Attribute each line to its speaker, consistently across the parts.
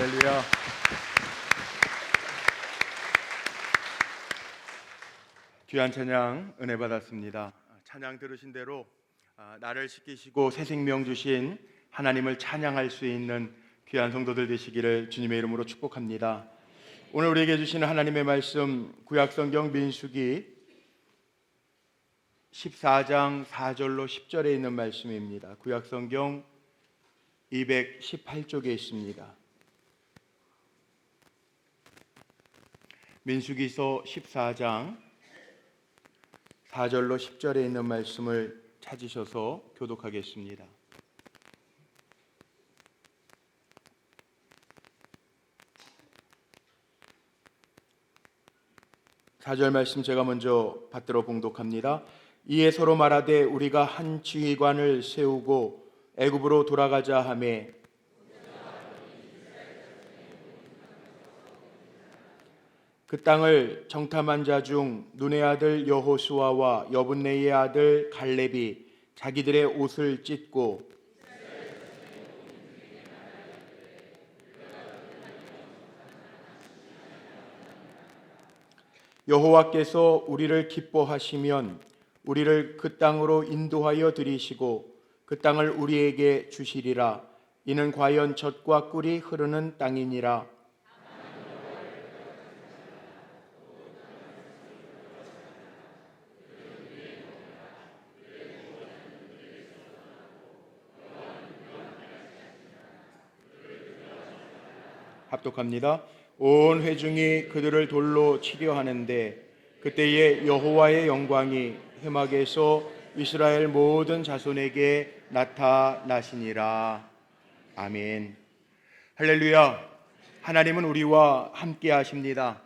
Speaker 1: 할렐루야. 귀한 찬양 은혜 받았습니다. 찬양 들으신 대로 나를 지키시고 새 생명 주신 하나님을 찬양할 수 있는 귀한 성도들 되시기를 주님의 이름으로 축복합니다. 오늘 우리에게 주시는 하나님의 말씀, 구약성경 민수기 14장 4절로 10절에 있는 말씀입니다. 구약성경 218쪽에 있습니다. 민수기서 14장 4절로 10절에 있는 말씀을 찾으셔서 교독하겠습니다. 사 절 말씀 제가 먼저 받들어 봉독합니다. 이에 서로 말하되 우리가 한 지휘관을 세우고 애굽으로 돌아가자 하매 그 땅을 정탐한 자 중 눈의 아들 여호수아와 여분네의 아들 갈렙이 자기들의 옷을 찢고 여호와께서 우리를 기뻐하시면 우리를 그 땅으로 인도하여 들이시고 그 땅을 우리에게 주시리라. 이는 과연 젖과 꿀이 흐르는 땅이니라. 합독합니다. 온 회중이 그들을 돌로 치려 하는데 그때에 여호와의 영광이 회막에서 이스라엘 모든 자손에게 나타나시니라. 아멘. 할렐루야. 하나님은 우리와 함께 하십니다.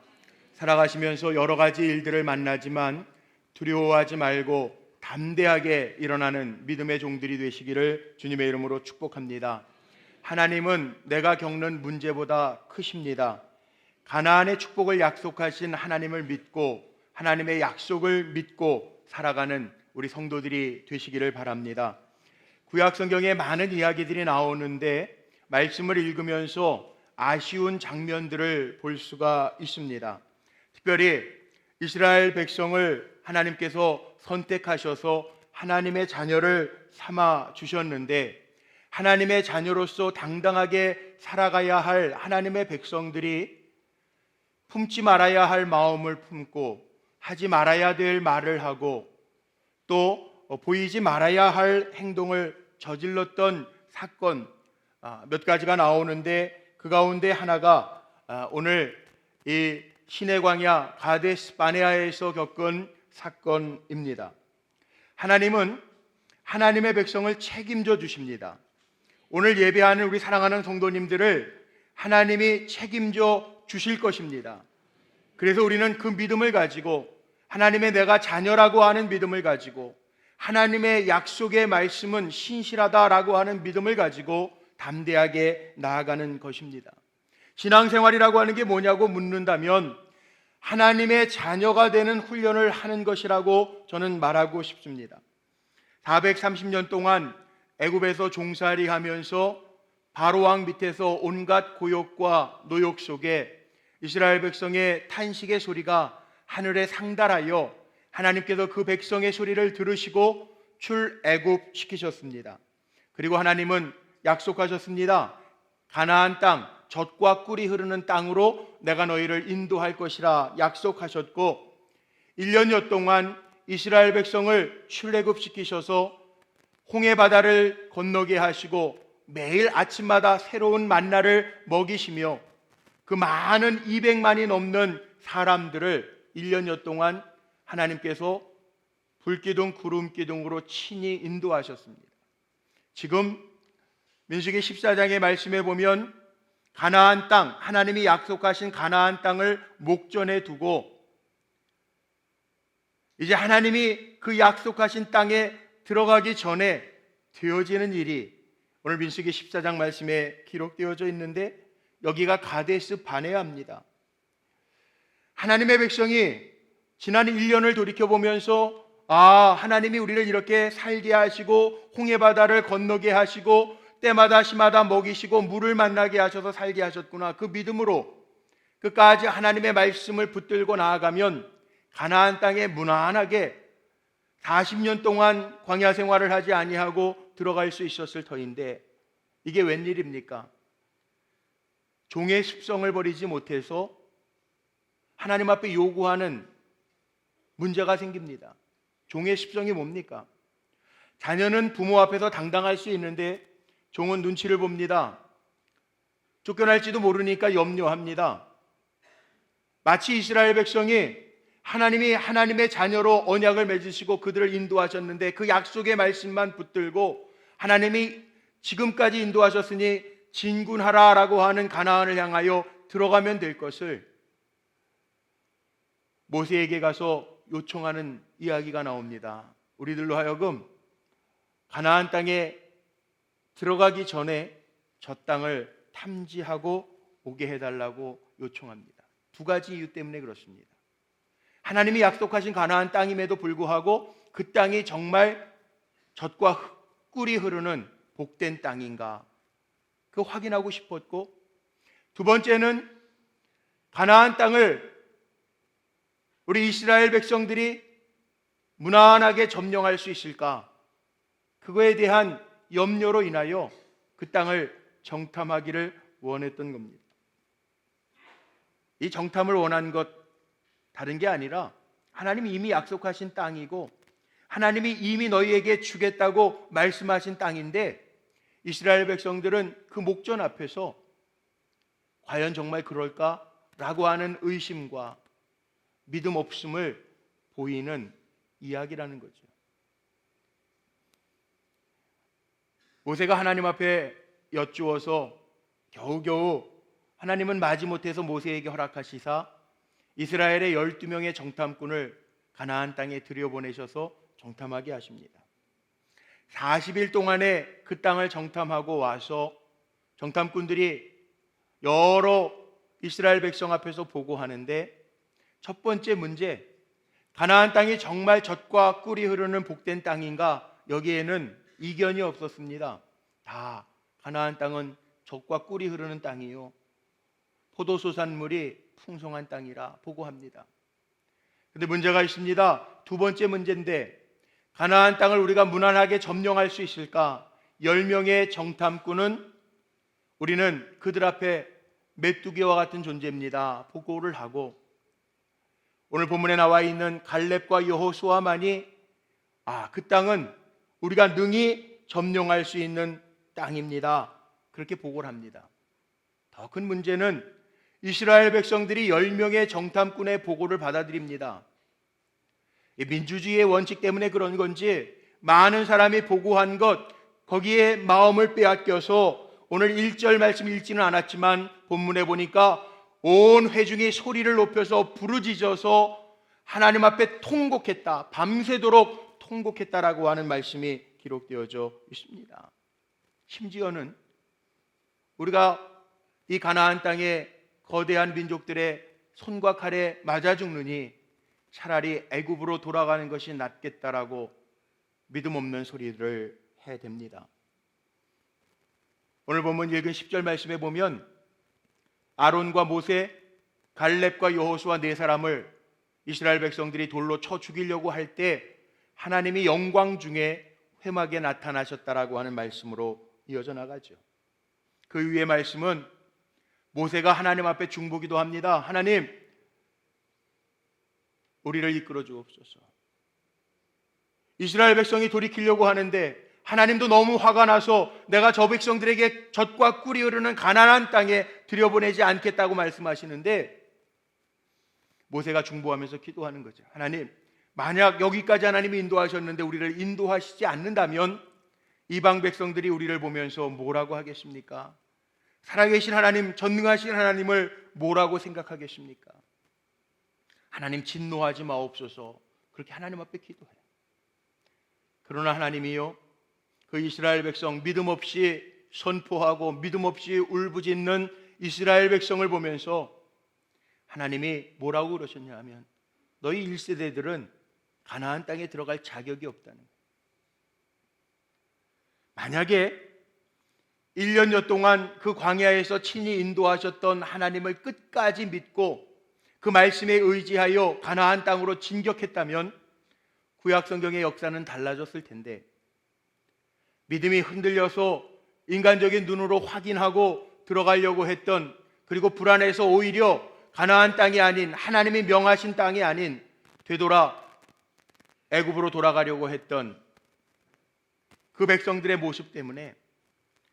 Speaker 1: 살아가시면서 여러 가지 일들을 만나지만 두려워하지 말고 담대하게 일어나는 믿음의 종들이 되시기를 주님의 이름으로 축복합니다. 하나님은 내가 겪는 문제보다 크십니다. 가나안의 축복을 약속하신 하나님을 믿고 하나님의 약속을 믿고 살아가는 우리 성도들이 되시기를 바랍니다. 구약 성경에 많은 이야기들이 나오는데 말씀을 읽으면서 아쉬운 장면들을 볼 수가 있습니다. 특별히 이스라엘 백성을 하나님께서 선택하셔서 하나님의 자녀를 삼아 주셨는데 하나님의 자녀로서 당당하게 살아가야 할 하나님의 백성들이 품지 말아야 할 마음을 품고 하지 말아야 될 말을 하고 또 보이지 말아야 할 행동을 저질렀던 사건 몇 가지가 나오는데 그 가운데 하나가 오늘 이 시내 광야 가데스 바네아에서 겪은 사건입니다. 하나님은 하나님의 백성을 책임져 주십니다. 오늘 예배하는 우리 사랑하는 성도님들을 하나님이 책임져 주실 것입니다. 그래서 우리는 그 믿음을 가지고 하나님의 내가 자녀라고 하는 믿음을 가지고 하나님의 약속의 말씀은 신실하다라고 하는 믿음을 가지고 담대하게 나아가는 것입니다. 신앙생활이라고 하는 게 뭐냐고 묻는다면 하나님의 자녀가 되는 훈련을 하는 것이라고 저는 말하고 싶습니다. 430년 동안 애굽에서 종살이 하면서 바로왕 밑에서 온갖 고욕과 노역 속에 이스라엘 백성의 탄식의 소리가 하늘에 상달하여 하나님께서 그 백성의 소리를 들으시고 출애굽시키셨습니다. 그리고 하나님은 약속하셨습니다. 가나안 땅, 젖과 꿀이 흐르는 땅으로 내가 너희를 인도할 것이라 약속하셨고 1년여 동안 이스라엘 백성을 출애굽시키셔서 홍해 바다를 건너게 하시고 매일 아침마다 새로운 만나를 먹이시며 그 많은 200만이 넘는 사람들을 1년여 동안 하나님께서 불기둥 구름기둥으로 친히 인도하셨습니다. 지금 민수기 14장의 말씀에 보면 가나안 땅, 하나님이 약속하신 가나안 땅을 목전에 두고 이제 하나님이 그 약속하신 땅에 들어가기 전에 되어지는 일이 오늘 민수기 14장 말씀에 기록되어져 있는데 여기가 가데스 바네아입니다. 하나님의 백성이 지난 1년을 돌이켜보면서 하나님이 우리를 이렇게 살게 하시고 홍해 바다를 건너게 하시고 때마다 시마다 먹이시고 물을 만나게 하셔서 살게 하셨구나. 그 믿음으로 끝까지 하나님의 말씀을 붙들고 나아가면 가나안 땅에 무난하게 40년 동안 광야 생활을 하지 아니하고 들어갈 수 있었을 터인데, 이게 웬일입니까? 종의 습성을 버리지 못해서 하나님 앞에 요구하는 문제가 생깁니다. 종의 습성이 뭡니까? 자녀는 부모 앞에서 당당할 수 있는데 종은 눈치를 봅니다. 쫓겨날지도 모르니까 염려합니다. 마치 이스라엘 백성이 하나님이 하나님의 자녀로 언약을 맺으시고 그들을 인도하셨는데 그 약속의 말씀만 붙들고 하나님이 지금까지 인도하셨으니 진군하라라고 하는 가나안을 향하여 들어가면 될 것을 모세에게 가서 요청하는 이야기가 나옵니다. 우리들로 하여금 가나안 땅에 들어가기 전에 저 땅을 탐지하고 오게 해달라고 요청합니다. 두 가지 이유 때문에 그렇습니다. 하나님이 약속하신 가나안 땅임에도 불구하고 그 땅이 정말 젖과 꿀이 흐르는 복된 땅인가, 그 확인하고 싶었고, 두 번째는 가나안 땅을 우리 이스라엘 백성들이 무난하게 점령할 수 있을까, 그거에 대한 염려로 인하여 그 땅을 정탐하기를 원했던 겁니다. 이 정탐을 원한 것 다른 게 아니라 하나님이 이미 약속하신 땅이고 하나님이 이미 너희에게 주겠다고 말씀하신 땅인데, 이스라엘 백성들은 그 목전 앞에서 과연 정말 그럴까라고 하는 의심과 믿음 없음을 보이는 이야기라는 거죠. 모세가 하나님 앞에 여쭈어서 겨우겨우 하나님은 마지못해서 모세에게 허락하시사 이스라엘의 12명의 정탐꾼을 가나안 땅에 들여보내셔서 정탐하게 하십니다. 40일 동안에 그 땅을 정탐하고 와서 정탐꾼들이 여러 이스라엘 백성 앞에서 보고하는데, 첫 번째 문제, 가나안 땅이 정말 젖과 꿀이 흐르는 복된 땅인가, 여기에는 이견이 없었습니다. 다 가나안 땅은 젖과 꿀이 흐르는 땅이요, 포도소산물이 풍성한 땅이라 보고합니다. 그런데 문제가 있습니다. 두 번째 문제인데, 가나안 땅을 우리가 무난하게 점령할 수 있을까? 10명의 정탐꾼은 우리는 그들 앞에 메뚜기와 같은 존재입니다 보고를 하고, 오늘 본문에 나와 있는 갈렙과 여호수아만이 그 땅은 우리가 능히 점령할 수 있는 땅입니다, 그렇게 보고를 합니다. 더 큰 문제는 이스라엘 백성들이 10명의 정탐꾼의 보고를 받아들입니다. 민주주의의 원칙 때문에 그런 건지 많은 사람이 보고한 것, 거기에 마음을 빼앗겨서 오늘 1절 말씀 읽지는 않았지만 본문에 보니까 온 회중이 소리를 높여서 부르짖어서 하나님 앞에 통곡했다, 밤새도록 통곡했다라고 하는 말씀이 기록되어져 있습니다. 심지어는 우리가 이 가나안 땅에 거대한 민족들의 손과 칼에 맞아 죽느니 차라리 애굽으로 돌아가는 것이 낫겠다라고 믿음 없는 소리를 해댑니다. 오늘 본문 읽은 10절 말씀에 보면 아론과 모세, 갈렙과 여호수아 네 사람을 이스라엘 백성들이 돌로 쳐 죽이려고 할 때 하나님이 영광 중에 회막에 나타나셨다라고 하는 말씀으로 이어져 나가죠. 그 위의 말씀은 모세가 하나님 앞에 중보기도 합니다. 하나님, 우리를 이끌어 주옵소서. 이스라엘 백성이 돌이키려고 하는데 하나님도 너무 화가 나서 내가 저 백성들에게 젖과 꿀이 흐르는 가나안 땅에 들여보내지 않겠다고 말씀하시는데, 모세가 중보하면서 기도하는 거죠. 하나님, 만약 여기까지 하나님이 인도하셨는데 우리를 인도하시지 않는다면 이방 백성들이 우리를 보면서 뭐라고 하겠습니까? 살아계신 하나님, 전능하신 하나님을 뭐라고 생각하겠습니까? 하나님, 진노하지 마옵소서. 그렇게 하나님 앞에 기도해요. 그러나 하나님이요, 그 이스라엘 백성, 믿음 없이 선포하고 믿음 없이 울부짖는 이스라엘 백성을 보면서 하나님이 뭐라고 그러셨냐 하면, 너희 1세대들은 가나안 땅에 들어갈 자격이 없다는 거예요. 만약에 1년여 동안 그 광야에서 친히 인도하셨던 하나님을 끝까지 믿고 그 말씀에 의지하여 가나안 땅으로 진격했다면 구약 성경의 역사는 달라졌을 텐데, 믿음이 흔들려서 인간적인 눈으로 확인하고 들어가려고 했던, 그리고 불안해서 오히려 가나안 땅이 아닌, 하나님이 명하신 땅이 아닌 되돌아 애굽으로 돌아가려고 했던 그 백성들의 모습 때문에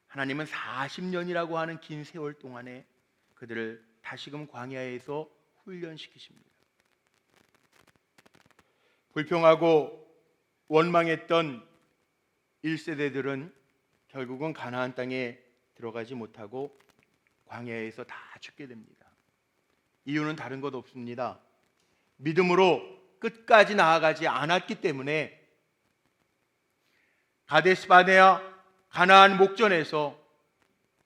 Speaker 1: 하나님은 40년이라고 하는 긴 세월 동안에 그들을 다시금 광야에서 훈련시키십니다. 불평하고 원망했던 1세대들은 결국은 가나안 땅에 들어가지 못하고 광야에서 다 죽게 됩니다. 이유는 다른 것 없습니다. 믿음으로 끝까지 나아가지 않았기 때문에 가데스 바네아 가나안 목전에서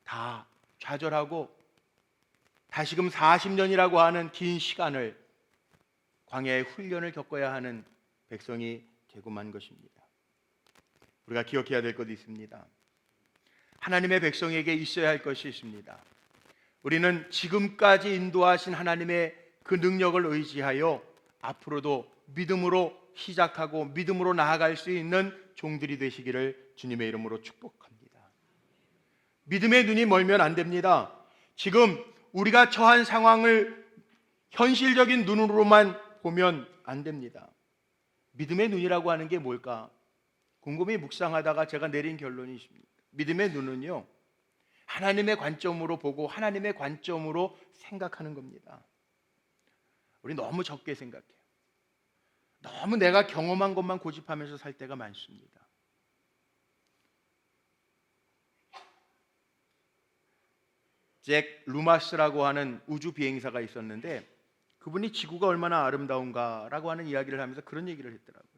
Speaker 1: 다 좌절하고 다시금 40년이라고 하는 긴 시간을 광야의 훈련을 겪어야 하는 백성이 되고 만 것입니다. 우리가 기억해야 될 것이 있습니다. 하나님의 백성에게 있어야 할 것이 있습니다. 우리는 지금까지 인도하신 하나님의 그 능력을 의지하여 앞으로도 믿음으로 시작하고 믿음으로 나아갈 수 있는 종들이 되시기를 주님의 이름으로 축복합니다. 믿음의 눈이 멀면 안 됩니다. 지금 우리가 처한 상황을 현실적인 눈으로만 보면 안 됩니다. 믿음의 눈이라고 하는 게 뭘까? 곰곰이 묵상하다가 제가 내린 결론이 있습니다. 믿음의 눈은요, 하나님의 관점으로 보고 하나님의 관점으로 생각하는 겁니다. 우리 너무 적게 생각해요. 너무 내가 경험한 것만 고집하면서 살 때가 많습니다. 잭 루마스라고 하는 우주 비행사가 있었는데, 그분이 지구가 얼마나 아름다운가라고 하는 이야기를 하면서 그런 얘기를 했더라고요.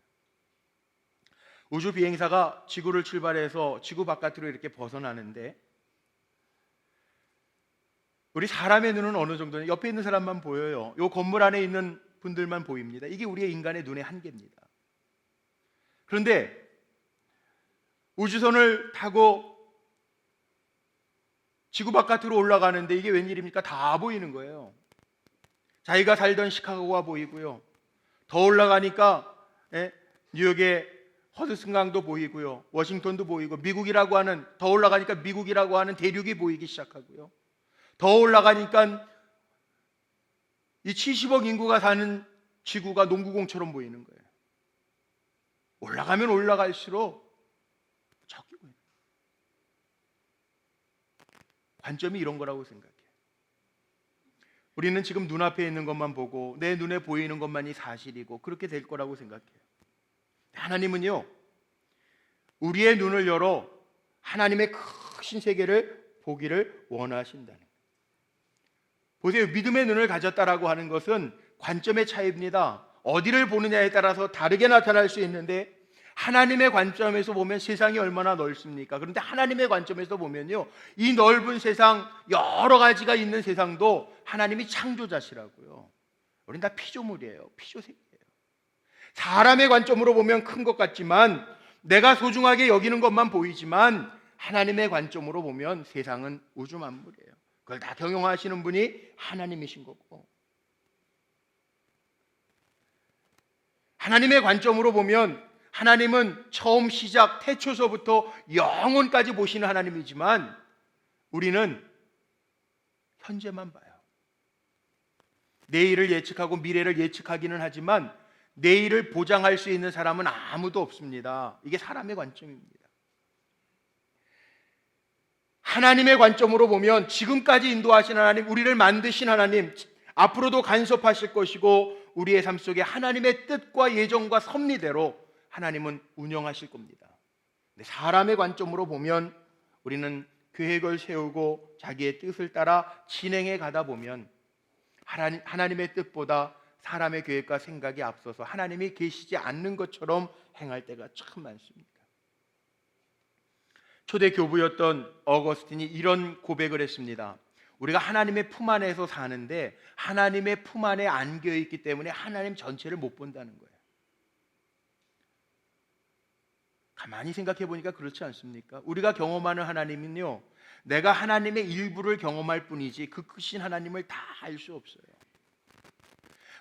Speaker 1: 우주 비행사가 지구를 출발해서 지구 바깥으로 이렇게 벗어나는데, 우리 사람의 눈은 어느 정도냐? 옆에 있는 사람만 보여요. 이 건물 안에 있는 분들만 보입니다. 이게 우리의 인간의 눈의 한계입니다. 그런데 우주선을 타고 지구 바깥으로 올라가는데 이게 웬일입니까? 다 보이는 거예요. 자기가 살던 시카고가 보이고요. 더 올라가니까 뉴욕의 허드슨 강도 보이고요. 워싱턴도 보이고, 미국이라고 하는, 더 올라가니까 미국이라고 하는 대륙이 보이기 시작하고요. 더 올라가니까 이 70억 인구가 사는 지구가 농구공처럼 보이는 거예요. 올라가면 올라갈수록 적게 보여요. 관점이 이런 거라고 생각해요. 우리는 지금 눈앞에 있는 것만 보고 내 눈에 보이는 것만이 사실이고 그렇게 될 거라고 생각해요. 하나님은요, 우리의 눈을 열어 하나님의 크신 세계를 보기를 원하신다는 거예요. 보세요. 믿음의 눈을 가졌다라고 하는 것은 관점의 차이입니다. 어디를 보느냐에 따라서 다르게 나타날 수 있는데, 하나님의 관점에서 보면 세상이 얼마나 넓습니까? 그런데 하나님의 관점에서 보면요, 이 넓은 세상, 여러 가지가 있는 세상도 하나님이 창조자시라고요. 우린 다 피조물이에요. 피조세계예요. 사람의 관점으로 보면 큰 것 같지만, 내가 소중하게 여기는 것만 보이지만, 하나님의 관점으로 보면 세상은 우주 만물이에요. 그걸 다 경영하시는 분이 하나님이신 거고, 하나님의 관점으로 보면 하나님은 처음 시작 태초서부터 영원까지 보시는 하나님이지만, 우리는 현재만 봐요. 내일을 예측하고 미래를 예측하기는 하지만 내일을 보장할 수 있는 사람은 아무도 없습니다. 이게 사람의 관점입니다. 하나님의 관점으로 보면 지금까지 인도하신 하나님, 우리를 만드신 하나님, 앞으로도 간섭하실 것이고 우리의 삶 속에 하나님의 뜻과 예정과 섭리대로 하나님은 운영하실 겁니다. 근데 사람의 관점으로 보면 우리는 계획을 세우고 자기의 뜻을 따라 진행해 가다 보면 하나님의 뜻보다 사람의 계획과 생각이 앞서서 하나님이 계시지 않는 것처럼 행할 때가 참 많습니다. 초대 교부였던 어거스틴이 이런 고백을 했습니다. 우리가 하나님의 품 안에서 사는데 하나님의 품 안에 안겨 있기 때문에 하나님 전체를 못 본다는 거예요. 가만히 생각해 보니까 그렇지 않습니까? 우리가 경험하는 하나님은요, 내가 하나님의 일부를 경험할 뿐이지 그 크신 하나님을 다 알 수 없어요.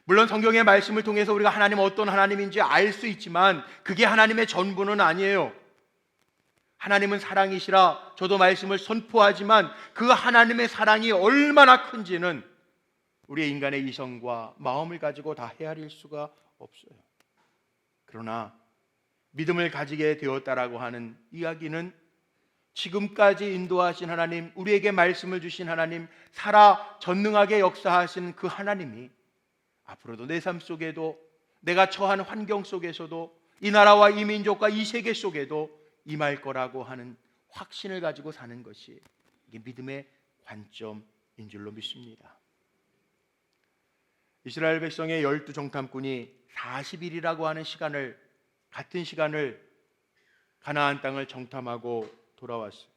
Speaker 1: 물론 성경의 말씀을 통해서 우리가 하나님 어떤 하나님인지 알 수 있지만 그게 하나님의 전부는 아니에요. 하나님은 사랑이시라 저도 말씀을 선포하지만 그 하나님의 사랑이 얼마나 큰지는 우리의 인간의 이성과 마음을 가지고 다 헤아릴 수가 없어요. 그러나 믿음을 가지게 되었다라고 하는 이야기는 지금까지 인도하신 하나님, 우리에게 말씀을 주신 하나님, 살아 전능하게 역사하신 그 하나님이 앞으로도 내 삶 속에도, 내가 처한 환경 속에서도, 이 나라와 이 민족과 이 세계 속에도 임할 거라고 하는 확신을 가지고 사는 것이 이게 믿음의 관점인 줄로 믿습니다. 이스라엘 백성의 12 정탐꾼이 40일이라고 하는 같은 시간을 가나안 땅을 정탐하고 돌아왔어요.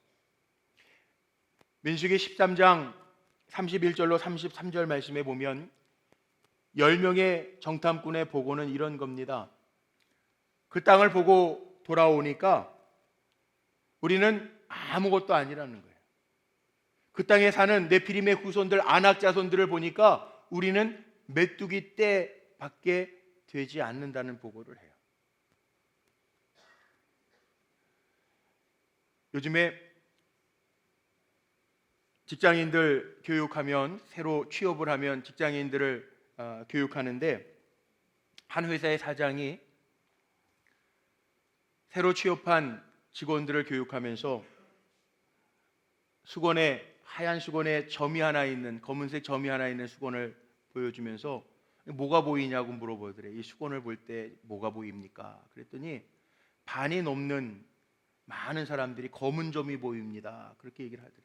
Speaker 1: 민수기 13장 31절로 33절 말씀에 보면 10명의 정탐꾼의 보고는 이런 겁니다. 그 땅을 보고 돌아오니까 우리는 아무것도 아니라는 거예요. 그 땅에 사는 네피림의 후손들, 아낙 자손들을 보니까 우리는 메뚜기 떼밖에 되지 않는다는 보고를 해요. 요즘에 직장인들 교육하면, 새로 취업을 하면 직장인들을 교육하는데 한 회사의 사장이 새로 취업한 직원들을 교육하면서 하얀 수건에 점이 하나 있는, 검은색 점이 하나 있는 수건을 보여주면서 뭐가 보이냐고 물어보더래. 이 수건을 볼 때 뭐가 보입니까? 그랬더니 반이 넘는 많은 사람들이 검은 점이 보입니다. 그렇게 얘기를 하더래.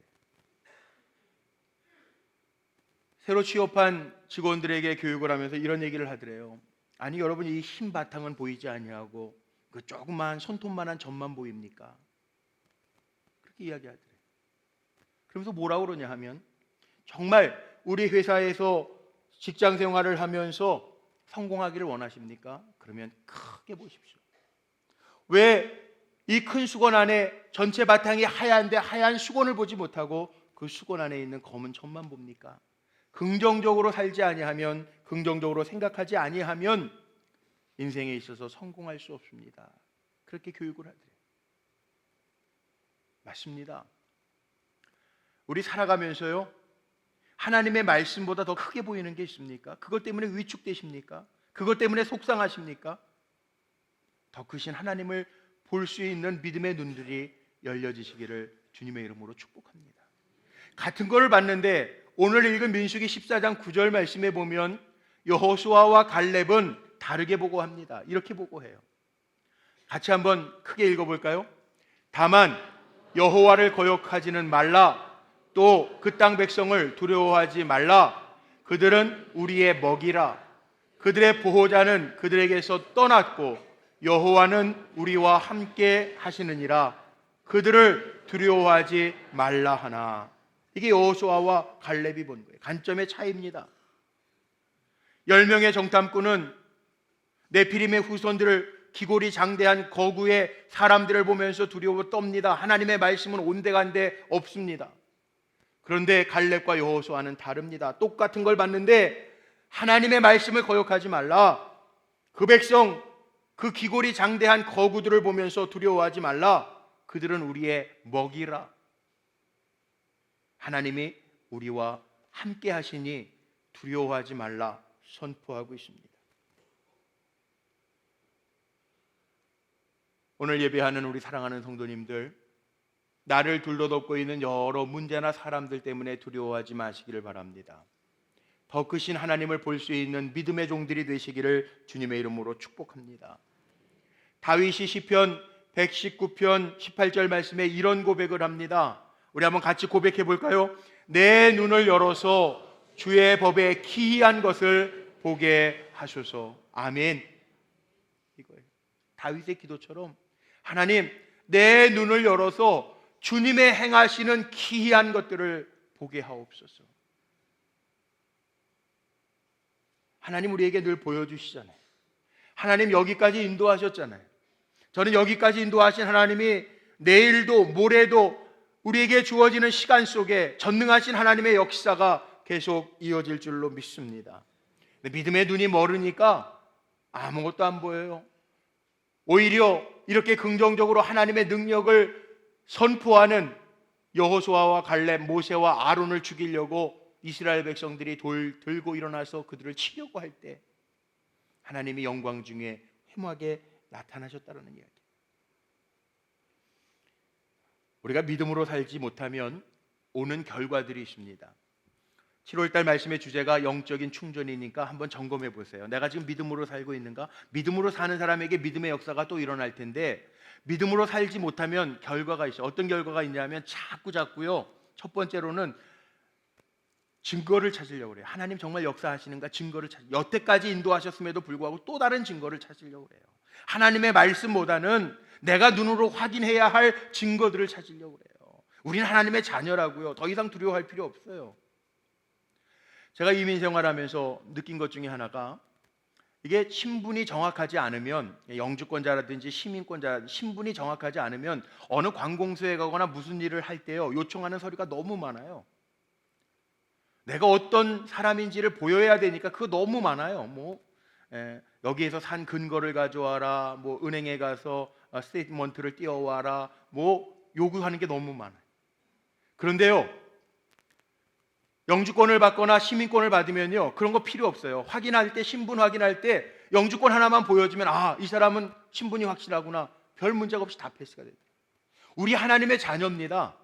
Speaker 1: 새로 취업한 직원들에게 교육을 하면서 이런 얘기를 하더래요. 아니 여러분, 이 흰 바탕은 보이지 아니하고 그 조그만 손톱만한 점만 보입니까? 그렇게 이야기하더래요. 그러면서 뭐라고 그러냐 하면, 정말 우리 회사에서 직장 생활을 하면서 성공하기를 원하십니까? 그러면 크게 보십시오. 왜 이 큰 수건 안에 전체 바탕이 하얀데 하얀 수건을 보지 못하고 그 수건 안에 있는 검은 점만 봅니까? 긍정적으로 살지 아니하면, 긍정적으로 생각하지 아니하면 인생에 있어서 성공할 수 없습니다. 그렇게 교육을 하더래요. 맞습니다. 우리 살아가면서요, 하나님의 말씀보다 더 크게 보이는 게 있습니까? 그것 때문에 위축되십니까? 그것 때문에 속상하십니까? 더 크신 하나님을 볼 수 있는 믿음의 눈들이 열려지시기를 주님의 이름으로 축복합니다. 같은 것을 봤는데 오늘 읽은 민수기 14장 9절 말씀에 보면 여호수아와 갈렙은 다르게 보고합니다. 이렇게 보고해요. 같이 한번 크게 읽어볼까요? 다만 여호와를 거역하지는 말라. 또 그 땅 백성을 두려워하지 말라. 그들은 우리의 먹이라. 그들의 보호자는 그들에게서 떠났고 여호와는 우리와 함께 하시느니라. 그들을 두려워하지 말라 하나. 이게 여호수아와 갈렙이 본 거예요. 관점의 차이입니다. 10명의 정탐꾼은 네피림의 후손들을 기골이 장대한 거구의 사람들을 보면서 두려워 떱니다. 하나님의 말씀은 온데간데 없습니다. 그런데 갈렙과 여호수아는 다릅니다. 똑같은 걸 봤는데 하나님의 말씀을 거역하지 말라. 그 백성, 그 기골이 장대한 거구들을 보면서 두려워하지 말라. 그들은 우리의 먹이라. 하나님이 우리와 함께 하시니 두려워하지 말라 선포하고 있습니다. 오늘 예배하는 우리 사랑하는 성도님들, 나를 둘러덮고 있는 여러 문제나 사람들 때문에 두려워하지 마시기를 바랍니다. 더 크신 하나님을 볼 수 있는 믿음의 종들이 되시기를 주님의 이름으로 축복합니다. 다윗이 시편 119편 18절 말씀에 이런 고백을 합니다. 우리 한번 같이 고백해 볼까요? 내 눈을 열어서 주의 법에 기이한 것을 보게 하소서. 아멘. 이거예요. 다윗의 기도처럼 하나님, 내 눈을 열어서 주님의 행하시는 기이한 것들을 보게 하옵소서. 하나님 우리에게 늘 보여주시잖아요. 하나님 여기까지 인도하셨잖아요. 저는 여기까지 인도하신 하나님이 내일도 모레도 우리에게 주어지는 시간 속에 전능하신 하나님의 역사가 계속 이어질 줄로 믿습니다. 근데 믿음의 눈이 멀으니까 아무것도 안 보여요. 오히려 이렇게 긍정적으로 하나님의 능력을 선포하는 여호수아와 갈렙, 모세와 아론을 죽이려고 이스라엘 백성들이 돌 들고 일어나서 그들을 치려고 할 때 하나님이 영광 중에 회막에 나타나셨다는 이야기. 우리가 믿음으로 살지 못하면 오는 결과들이 있습니다. 7월달 말씀의 주제가 영적인 충전이니까 한번 점검해 보세요. 내가 지금 믿음으로 살고 있는가? 믿음으로 사는 사람에게 믿음의 역사가 또 일어날 텐데 믿음으로 살지 못하면 결과가 있어요. 어떤 결과가 있냐면 자꾸요. 첫 번째로는 증거를 찾으려고 그래요. 하나님 정말 역사하시는가 증거를 여태까지 인도하셨음에도 불구하고 또 다른 증거를 찾으려고 그래요. 하나님의 말씀보다는 내가 눈으로 확인해야 할 증거들을 찾으려고 그래요. 우리는 하나님의 자녀라고요. 더 이상 두려워할 필요 없어요. 제가 이민 생활하면서 느낀 것 중에 하나가 이게 신분이 정확하지 않으면 영주권자라든지 시민권자 신분이 정확하지 않으면 어느 관공서에 가거나 무슨 일을 할 때요 요청하는 서류가 너무 많아요. 내가 어떤 사람인지를 보여야 되니까 그거 너무 많아요. 여기에서 산 근거를 가져와라, 은행에 가서 스테이트먼트를 띄워와라, 요구하는 게 너무 많아요. 그런데요 영주권을 받거나 시민권을 받으면요 그런 거 필요 없어요. 확인할 때 신분 확인할 때 영주권 하나만 보여주면 이 사람은 신분이 확실하구나, 별 문제가 없이 다 패스가 돼요. 우리 하나님의 자녀입니다.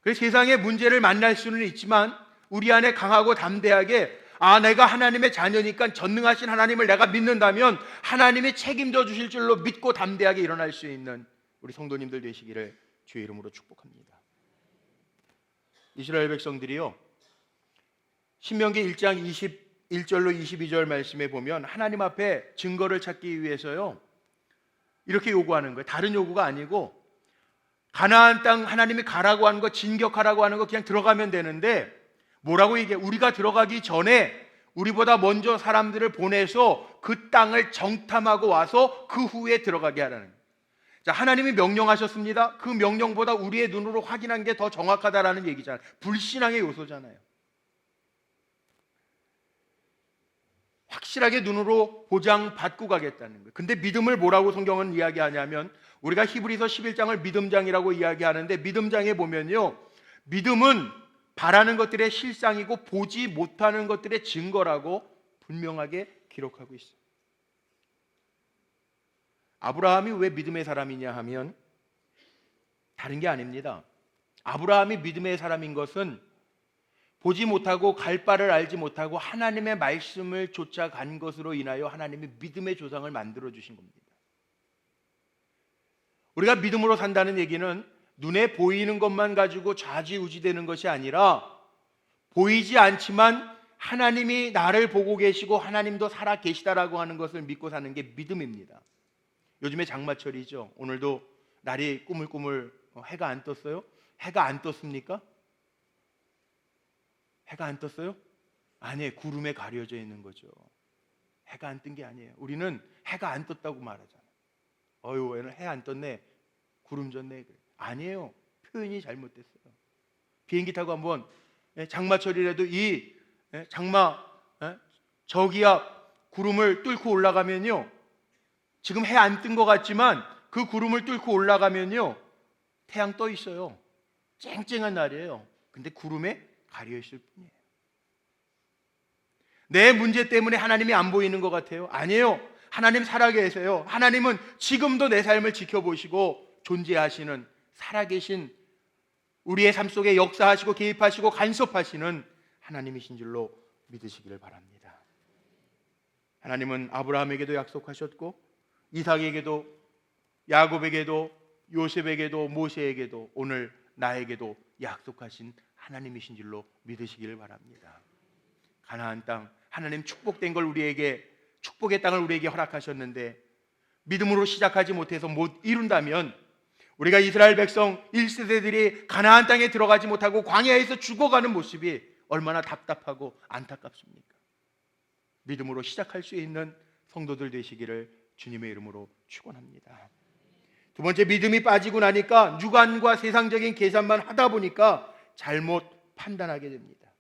Speaker 1: 그래서 세상의 문제를 만날 수는 있지만 우리 안에 강하고 담대하게 내가 하나님의 자녀니까 전능하신 하나님을 내가 믿는다면 하나님이 책임져 주실 줄로 믿고 담대하게 일어날 수 있는 우리 성도님들 되시기를 주의 이름으로 축복합니다. 이스라엘 백성들이요 신명기 1장 21절로 22절 말씀에 보면 하나님 앞에 증거를 찾기 위해서요 이렇게 요구하는 거예요. 다른 요구가 아니고 가나안 땅 하나님이 가라고 하는 거, 진격하라고 하는 거 그냥 들어가면 되는데 뭐라고 얘기해? 우리가 들어가기 전에 우리보다 먼저 사람들을 보내서 그 땅을 정탐하고 와서 그 후에 들어가게 하라는 거예요. 자, 하나님이 명령하셨습니다. 그 명령보다 우리의 눈으로 확인한 게 더 정확하다라는 얘기잖아요. 불신앙의 요소잖아요. 확실하게 눈으로 보장받고 가겠다는 거예요. 근데 믿음을 뭐라고 성경은 이야기하냐면 우리가 히브리서 11장을 믿음장이라고 이야기하는데 믿음장에 보면요 믿음은 바라는 것들의 실상이고 보지 못하는 것들의 증거라고 분명하게 기록하고 있어요. 아브라함이 왜 믿음의 사람이냐 하면 다른 게 아닙니다. 아브라함이 믿음의 사람인 것은 보지 못하고 갈 바를 알지 못하고 하나님의 말씀을 쫓아간 것으로 인하여 하나님이 믿음의 조상을 만들어 주신 겁니다. 우리가 믿음으로 산다는 얘기는 눈에 보이는 것만 가지고 좌지우지되는 것이 아니라 보이지 않지만 하나님이 나를 보고 계시고 하나님도 살아 계시다라고 하는 것을 믿고 사는 게 믿음입니다. 요즘에 장마철이죠. 오늘도 날이 꾸물꾸물 해가 안 떴어요? 해가 안 떴습니까? 해가 안 떴어요? 아니에요. 구름에 가려져 있는 거죠. 해가 안 뜬 게 아니에요. 우리는 해가 안 떴다고 말하잖아요. 얘는 해 안 떴네, 구름 졌네. 아니에요. 표현이 잘못됐어요. 비행기 타고 한번 장마철이라도 이 장마 저기압 구름을 뚫고 올라가면요 지금 해 안 뜬 것 같지만 그 구름을 뚫고 올라가면요 태양 떠 있어요. 쨍쨍한 날이에요. 근데 구름에 가려 있을 뿐이에요. 내 문제 때문에 하나님이 안 보이는 것 같아요? 아니에요. 하나님 살아계세요. 하나님은 지금도 내 삶을 지켜보시고 존재하시는 살아계신 우리의 삶 속에 역사하시고 개입하시고 간섭하시는 하나님이신 줄로 믿으시기를 바랍니다. 하나님은 아브라함에게도 약속하셨고 이삭에게도 야곱에게도 요셉에게도 모세에게도 오늘 나에게도 약속하신 하나님이신 줄로 믿으시기를 바랍니다. 가나안 땅 하나님 축복된 걸 우리에게 축복의 땅을 우리에게 허락하셨는데 믿음으로 시작하지 못해서 못 이룬다면 우리가 이스라엘 백성 1세대들이 가나안 땅에 들어가지 못하고 광야에서 죽어가는 모습이 얼마나 답답하고 안타깝습니까? 믿음으로 시작할 수 있는 성도들 되시기를 주님의 이름으로 축원합니다. 두 번째, 믿음이 빠지고 나니까 육안과 세상적인 계산만 하다 보니까 잘못 판단하게 됩니다.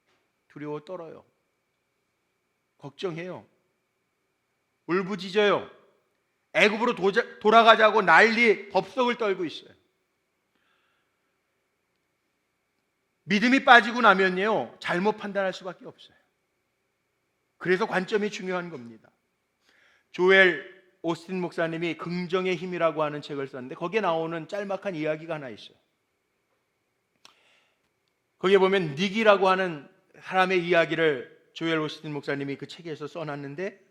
Speaker 1: 두려워 떨어요. 걱정해요. 울부짖어요. 애굽으로 돌아가자고 난리 법석을 떨고 있어요. 믿음이 빠지고 나면요, 잘못 판단할 수밖에 없어요. 그래서 관점이 중요한 겁니다. 조엘 오스틴 목사님이 긍정의 힘이라고 하는 책을 썼는데 거기에 나오는 짤막한 이야기가 하나 있어요. 거기에 보면 닉이라고 하는 사람의 이야기를 조엘 오스틴 목사님이 그 책에서 써놨는데,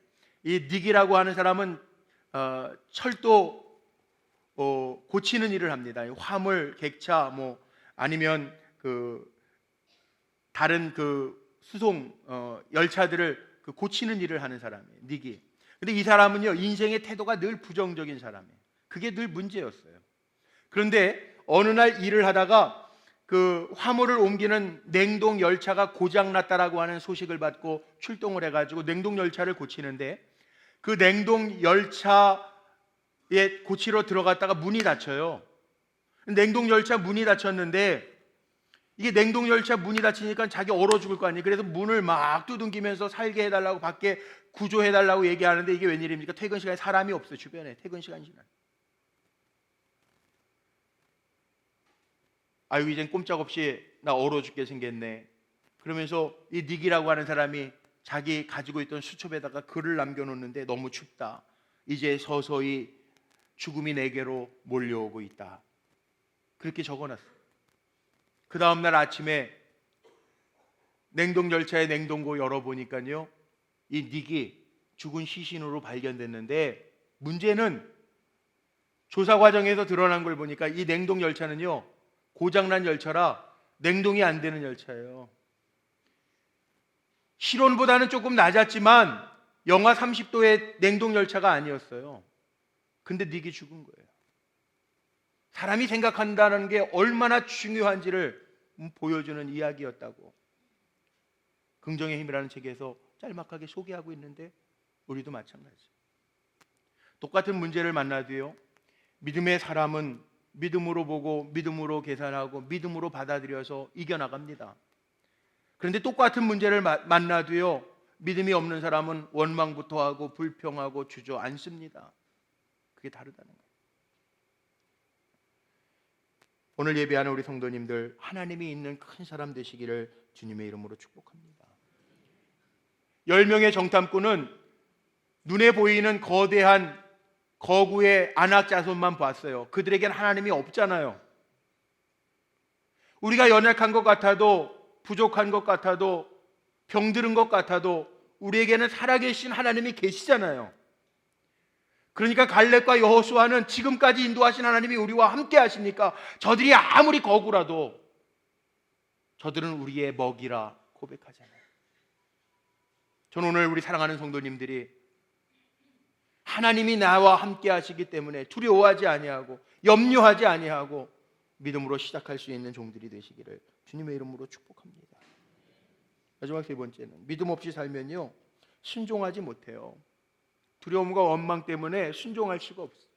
Speaker 1: 이 닉이라고 하는 사람은 철도 고치는 일을 합니다. 화물, 객차, 아니면 다른 수송 열차들을 고치는 일을 하는 사람이에요, 닉이. 근데 이 사람은요, 인생의 태도가 늘 부정적인 사람이에요. 그게 늘 문제였어요. 그런데 어느 날 일을 하다가 화물을 옮기는 냉동 열차가 고장났다라고 하는 소식을 받고 출동을 해가지고 냉동 열차를 고치는데, 그 냉동 열차에 고치러 들어갔다가 문이 닫혀요. 냉동 열차 문이 닫혔는데, 이게 냉동 열차 문이 닫히니까 자기 얼어 죽을 거 아니에요. 그래서 문을 막 두둥기면서 살게 해달라고, 밖에 구조해달라고 얘기하는데, 이게 웬일입니까? 퇴근 시간에 사람이 없어요. 주변에 퇴근 시간이 지나요. 아유, 이젠 꼼짝없이 나 얼어 죽게 생겼네. 그러면서 이 닉이라고 하는 사람이 자기 가지고 있던 수첩에다가 글을 남겨놓는데, 너무 춥다, 이제 서서히 죽음이 내게로 몰려오고 있다, 그렇게 적어놨어요. 그 다음날 아침에 냉동 열차의 냉동고 열어보니까요, 이 닉이 죽은 시신으로 발견됐는데, 문제는 조사 과정에서 드러난 걸 보니까 이 냉동 열차는요, 고장난 열차라 냉동이 안 되는 열차예요. 실온보다는 조금 낮았지만 영하 30도의 냉동 열차가 아니었어요. 근데 닉이 죽은 거예요. 사람이 생각한다는 게 얼마나 중요한지를 보여주는 이야기였다고 긍정의 힘이라는 책에서 짤막하게 소개하고 있는데, 우리도 마찬가지예요. 똑같은 문제를 만나도요, 믿음의 사람은 믿음으로 보고 믿음으로 계산하고 믿음으로 받아들여서 이겨나갑니다. 그런데 똑같은 문제를 만나도요, 믿음이 없는 사람은 원망부터 하고 불평하고 주저앉습니다. 그게 다르다는 거예요. 오늘 예배하는 우리 성도님들, 하나님이 있는 큰 사람 되시기를 주님의 이름으로 축복합니다. 10명의 정탐꾼은 눈에 보이는 거대한 거구의 안악자손만 봤어요. 그들에겐 하나님이 없잖아요. 우리가 연약한 것 같아도, 부족한 것 같아도, 병들은 것 같아도 우리에게는 살아계신 하나님이 계시잖아요. 그러니까 갈렙과 여호수아는 지금까지 인도하신 하나님이 우리와 함께 하시니까 저들이 아무리 거구라도 저들은 우리의 먹이라 고백하잖아요. 저는 오늘 우리 사랑하는 성도님들이 하나님이 나와 함께 하시기 때문에 두려워하지 아니하고 염려하지 아니하고 믿음으로 시작할 수 있는 종들이 되시기를 주님의 이름으로 축복합니다. 마지막 세 번째는, 믿음 없이 살면요, 순종하지 못해요. 두려움과 원망 때문에 순종할 수가 없어요.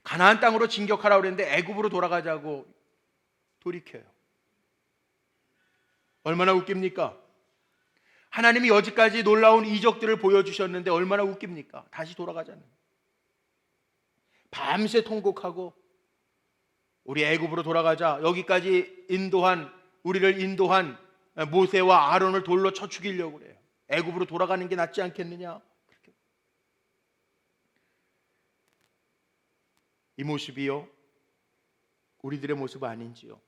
Speaker 1: 가나안 땅으로 진격하라고 그랬는데 애굽으로 돌아가자고 돌이켜요. 얼마나 웃깁니까? 하나님이 여지까지 놀라운 이적들을 보여주셨는데 얼마나 웃깁니까? 다시 돌아가잖아요. 밤새 통곡하고 우리 애굽으로 돌아가자, 여기까지 우리를 인도한 모세와 아론을 돌로 쳐 죽이려고 그래요. 애굽으로 돌아가는 게 낫지 않겠느냐? 그렇게. 이 모습이요, 우리들의 모습 아닌지요?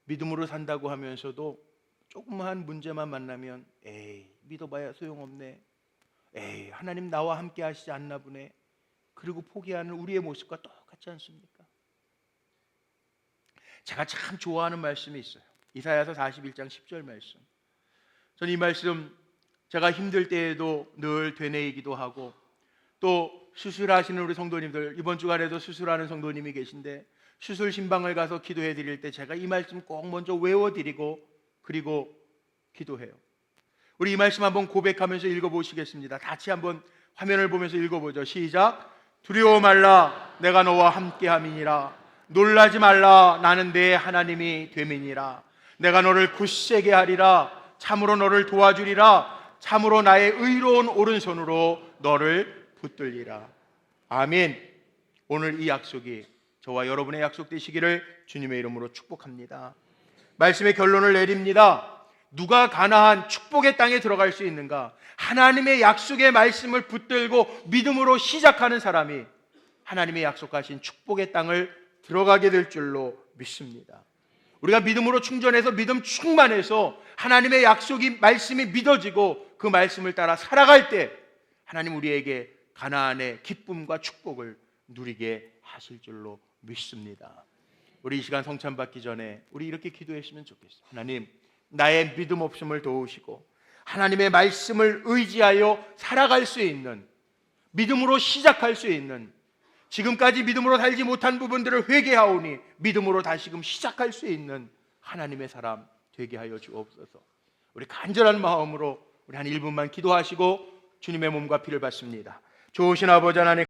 Speaker 1: 믿음으로 산다고 하면서도 조그마한 문제만 만나면 에이, 믿어봐야 소용없네, 에이, 하나님 나와 함께 하시지 않나 보네, 그리고 포기하는 우리의 모습과 똑같지 않습니까? 제가 참 좋아하는 말씀이 있어요. 이사야서 41장 10절 말씀. 저는 이 말씀 제가 힘들 때에도 늘 되뇌이기도 하고, 또 수술하시는 우리 성도님들, 이번 주간에도 수술하는 성도님이 계신데 수술 신방을 가서 기도해 드릴 때 제가 이 말씀 꼭 먼저 외워드리고 그리고 기도해요. 우리 이 말씀 한번 고백하면서 읽어보시겠습니다. 같이 한번 화면을 보면서 읽어보죠. 시작. 두려워 말라, 내가 너와 함께함이니라. 놀라지 말라, 나는 내 하나님이 됨이니라. 내가 너를 굳세게 하리라. 참으로 너를 도와주리라. 참으로 나의 의로운 오른손으로 너를 붙들리라. 아멘. 오늘 이 약속이 저와 여러분의 약속 되시기를 주님의 이름으로 축복합니다. 말씀의 결론을 내립니다. 누가 가나안 축복의 땅에 들어갈 수 있는가? 하나님의 약속의 말씀을 붙들고 믿음으로 시작하는 사람이 하나님의 약속하신 축복의 땅을 들어가게 될 줄로 믿습니다. 우리가 믿음으로 충전해서 믿음 충만해서 하나님의 약속이 말씀이 믿어지고 그 말씀을 따라 살아갈 때 하나님 우리에게 가나안의 기쁨과 축복을 누리게 하실 줄로 믿습니다. 우리 이 시간 성찬 받기 전에 우리 이렇게 기도했으면 좋겠어요. 하나님, 나의 믿음 없음을 도우시고 하나님의 말씀을 의지하여 살아갈 수 있는, 믿음으로 시작할 수 있는, 지금까지 믿음으로 살지 못한 부분들을 회개하오니 믿음으로 다시금 시작할 수 있는 하나님의 사람 되게 하여 주옵소서. 우리 간절한 마음으로 우리 한 1분만 기도하시고 주님의 몸과 피를 받습니다. 좋으신 아버지 하나님,